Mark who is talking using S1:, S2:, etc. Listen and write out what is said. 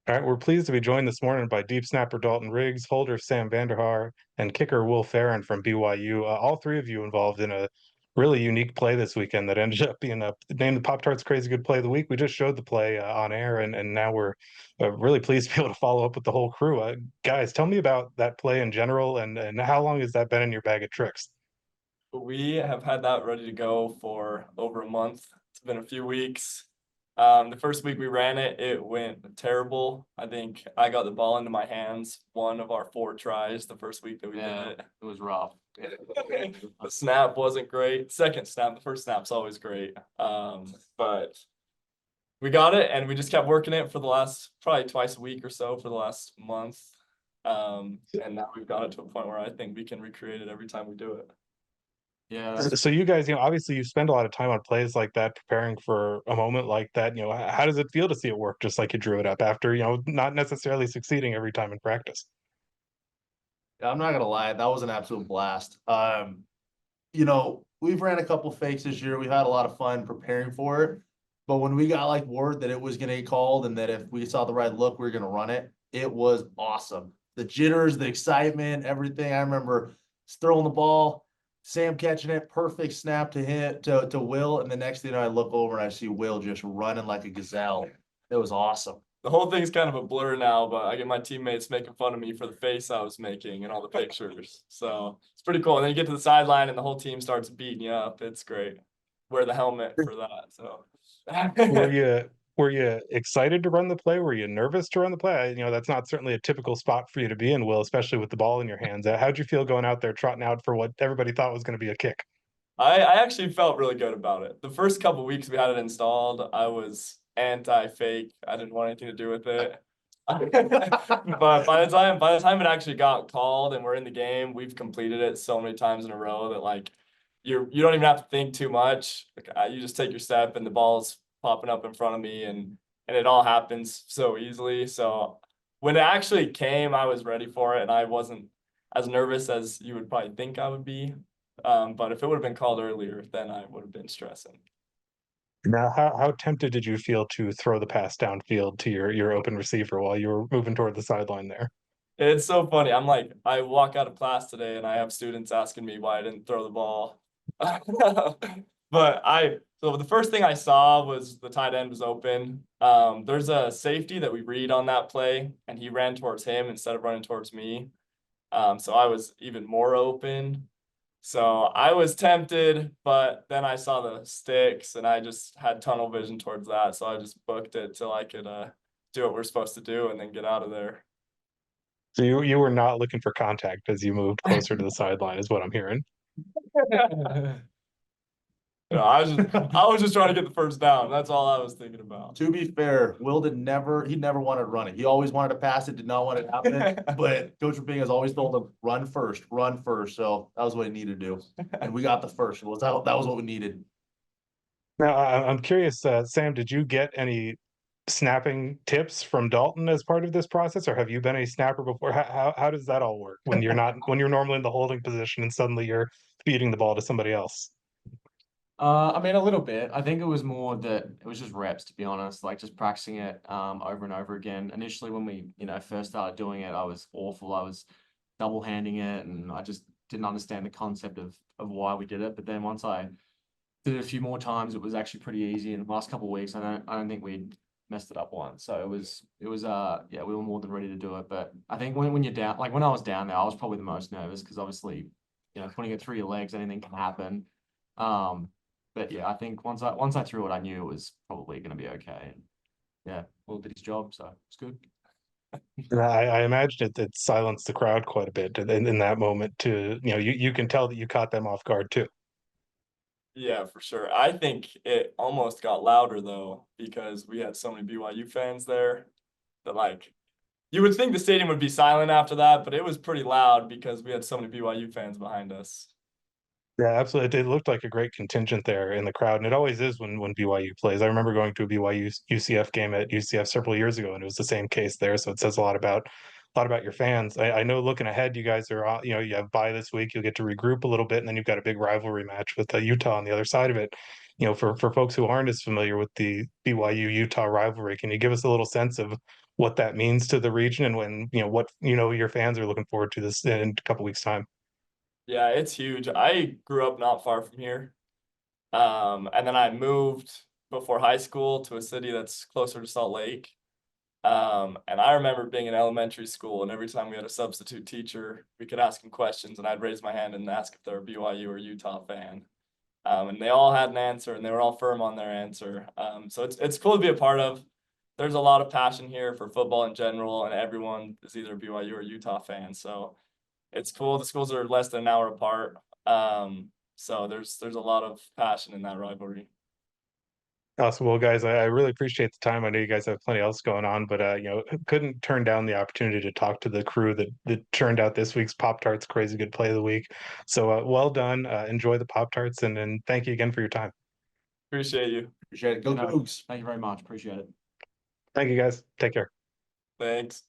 S1: All right, we're pleased to be joined this morning by deep snapper Dalton Riggs, holder Sam Vander Haar, and kicker Will Ferrin from BYU. All three of you involved in a really unique play this weekend that ended up being named the Pop-Tarts Crazy Good Play of the Week. We just showed the play on air, and now we're really pleased to be able to follow up with the whole crew. Guys, tell me about that play in general, and how long has that been in your bag of tricks?
S2: We have had that ready to go for over a month. It's been a few weeks. The first week we ran it, it went terrible. I think I got the ball into my hands one of our 4 tries the first week that we did it.
S3: It was rough.
S2: The snap wasn't great. Second snap, the first snap's always great. But we got it and we just kept working it for the last probably twice a week or so for the last month. And now we've got it to a point where I think we can recreate it every time we do it.
S3: Yeah,
S1: So you guys, obviously you spend a lot of time on plays like that, preparing for a moment like that. How does it feel to see it work just like you drew it up after, not necessarily succeeding every time in practice?
S3: I'm not gonna lie, that was an absolute blast. We've ran a couple fakes this year. We've had a lot of fun preparing for it. But when we got like word that it was gonna get called and that if we saw the right look, we were gonna run it, it was awesome. The jitters, the excitement, everything. I remember throwing the ball, Sam catching it, perfect snap to hit to Will, and the next thing I look over and I see Will just running like a gazelle. It was awesome.
S2: The whole thing's kind of a blur now, but I get my teammates making fun of me for the face I was making and all the pictures. So it's pretty cool. And then you get to the sideline and the whole team starts beating you up. It's great. Wear the helmet for that. So
S1: Were you excited to run the play? Were you nervous to run the play? That's not certainly a typical spot for you to be in, Will, especially with the ball in your hands. How'd you feel going out there trotting out for what everybody thought was going to be a kick?
S2: I actually felt really good about it. The first couple weeks we had it installed, I was anti-fake. I didn't want anything to do with it. But by the time it actually got called and we're in the game, we've completed it so many times in a row that like you don't even have to think too much. Like, you just take your step and the ball's popping up in front of me and it all happens so easily. So when it actually came, I was ready for it and I wasn't as nervous as you would probably think I would be. But if it would have been called earlier, then I would have been stressing.
S1: Now, how tempted did you feel to throw the pass downfield to your open receiver while you were moving toward the sideline there?
S2: It's so funny. I'm like, I walk out of class today and I have students asking me why I didn't throw the ball. So the first thing I saw was the tight end was open. There's a safety that we read on that play, and he ran towards him instead of running towards me. So I was even more open. So I was tempted, but then I saw the sticks and I just had tunnel vision towards that. So I just booked it till I could do what we're supposed to do and then get out of there.
S1: So you were not looking for contact as you moved closer to the sideline, is what I'm hearing.
S2: No, I was just trying to get the first down. That's all I was thinking about.
S3: To be fair, Will he never wanted to run it. He always wanted to pass it, did not want it to happen. But Coach Raping has always told him, run first, run first. So that was what he needed to do. And we got the first. That was what we needed.
S1: Now, I'm curious, Sam, did you get any snapping tips from Dalton as part of this process, or have you been a snapper before? How does that all work when you're normally in the holding position and suddenly you're feeding the ball to somebody else?
S4: I mean, a little bit. I think it was more that it was just reps, to be honest, like just practicing it over and over again. Initially, when we, first started doing it, I was awful. I was double handing it and I just didn't understand the concept of why we did it. But then once I did it a few more times, it was actually pretty easy. And the last couple of weeks, I don't think we'd messed it up once. So it was yeah, we were more than ready to do it. But I think when you're down, like when I was down there, I was probably the most nervous because obviously, putting it through your legs, anything can happen. But yeah, I think once I threw it, I knew it was probably going to be okay. And yeah, Will did his job, so it's good.
S1: And I imagine it silenced the crowd quite a bit in that moment. You can tell that you caught them off guard too.
S2: Yeah, for sure. I think it almost got louder though, because we had so many BYU fans there that like you would think the stadium would be silent after that, but it was pretty loud because we had so many BYU fans behind us.
S1: Yeah, absolutely. It looked like a great contingent there in the crowd, and it always is when BYU plays. I remember going to a BYU UCF game at UCF several years ago, and it was the same case there. So it says a lot about your fans. I know looking ahead, you guys are you have bye this week. You'll get to regroup a little bit, and then you've got a big rivalry match with Utah on the other side of it. for folks who aren't as familiar with the BYU Utah rivalry, can you give us a little sense of what that means to the region and when what your fans are looking forward to this in a couple weeks time?
S2: Yeah, it's huge. I grew up not far from here. And then I moved before high school to a city that's closer to Salt Lake. And I remember being in elementary school, and every time we had a substitute teacher, we could ask him questions, and I'd raise my hand and ask if they're a BYU or Utah fan. And they all had an answer, and they were all firm on their answer. So it's cool to be a part of. There's a lot of passion here for football in general, and everyone is either BYU or Utah fan. So it's cool. The schools are less than an hour apart. So there's a lot of passion in that rivalry.
S1: Awesome. Well, guys, I really appreciate the time. I know you guys have plenty else going on, but couldn't turn down the opportunity to talk to the crew that turned out this week's Pop-Tarts Crazy Good Play of the Week. So well done. Enjoy the Pop-Tarts, and thank you again for your time.
S2: Appreciate you.
S3: Appreciate it. Go
S4: No,
S3: Cougs.
S4: Thank you very much. Appreciate it.
S1: Thank you, guys. Take care.
S2: Thanks.